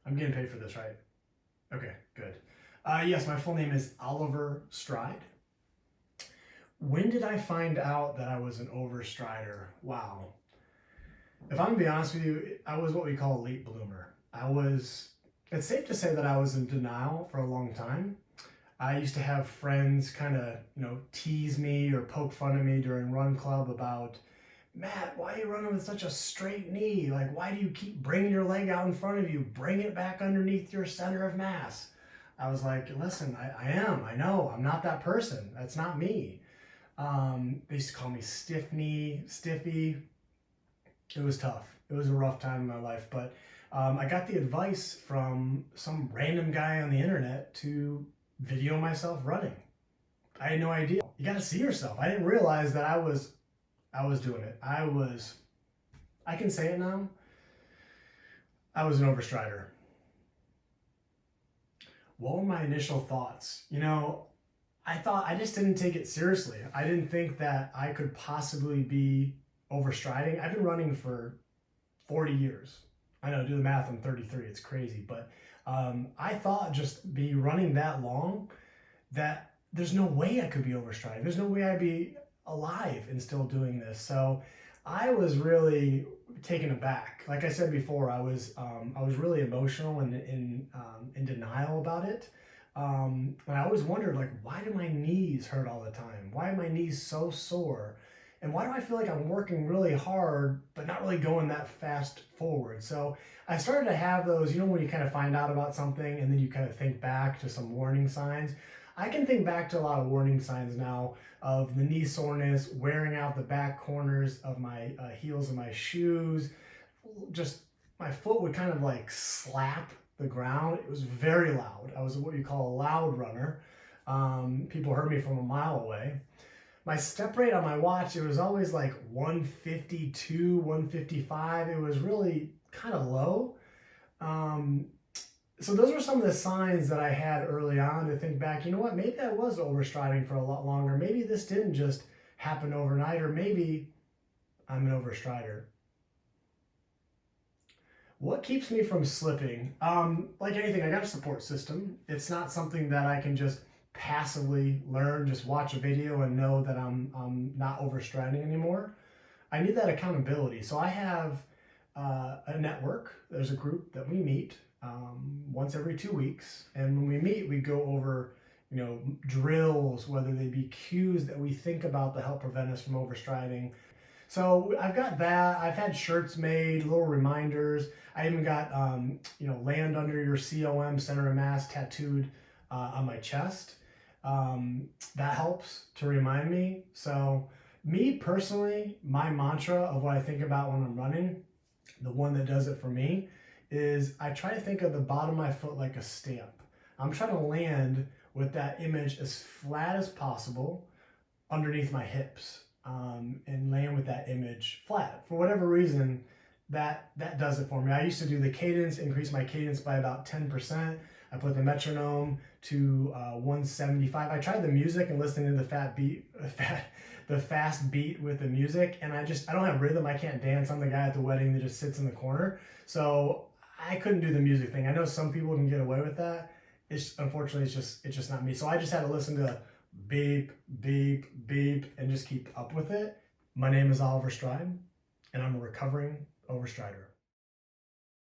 I'm getting paid for this, right? Okay, good. Yes, my full name is Oliver Stride. When did I find out that I was an overstrider? Wow. If I'm gonna be honest with you, I was what we call a late bloomer. It's safe to say that I was in denial for a long time. I used to have friends kind of, tease me or poke fun of me during run club about, Matt, why are you running with such a straight knee? Like, why do you keep bringing your leg out in front of you? Bring it back underneath your center of mass. I was like, listen, I know, I'm not that person. That's not me. They used to call me stiff knee, stiffy. It was tough. It was a rough time in my life, but I got the advice from some random guy on the internet to video myself running. I had no idea. You got to see yourself. I didn't realize that I was doing it. I can say it now. I was an overstrider. What were my initial thoughts? I just didn't take it seriously. I didn't think that I could possibly be overstriding. I've been running for 40 years. I know, do the math, I'm 33, it's crazy. But I thought just be running that long that there's no way I could be overstriding. There's no way I'd be alive and still doing this. So I was really taken aback. Like I said before, I was really emotional and in denial about it. And I always wondered, like, why do my knees hurt all the time? Why are my knees so sore? And why do I feel like I'm working really hard, but not really going that fast forward? So I started to have those, when you kind of find out about something and then you kind of think back to some warning signs. I can think back to a lot of warning signs now of the knee soreness, wearing out the back corners of my heels of my shoes. Just my foot would kind of like slap the ground. It was very loud. I was what you call a loud runner. People heard me from a mile away. My step rate on my watch, it was always like 152, 155. It was really kind of low. So those were some of the signs that I had early on to think back, maybe I was overstriding for a lot longer. Maybe this didn't just happen overnight, or maybe I'm an overstrider. What keeps me from slipping? Like anything, I got a support system. It's not something that I can just passively learn, just watch a video and know that I'm not overstriding anymore. I need that accountability. So I have a network. There's a group that we meet once every 2 weeks, and when we meet, we go over drills, whether they be cues that we think about to help prevent us from overstriding. So I've got that. I've had shirts made, little reminders. I even got land under your COM, center of mass, tattooed on my chest. That helps to remind me. So me personally, my mantra of what I think about when I'm running, the one that does it for me, is I try to think of the bottom of my foot like a stamp. I'm trying to land with that image as flat as possible underneath my hips, and land with that image flat. For whatever reason, that does it for me. I used to do the cadence, increase my cadence by about 10%. I put the metronome to 175. I tried the music and listening to the fast beat with the music, and I don't have rhythm. I can't dance. I'm the guy at the wedding that just sits in the corner. So I couldn't do the music thing. I know some people can get away with that. Unfortunately, it's just not me. So I just had to listen to beep, beep, beep, and just keep up with it. My name is Oliver Stride, and I'm a recovering overstrider.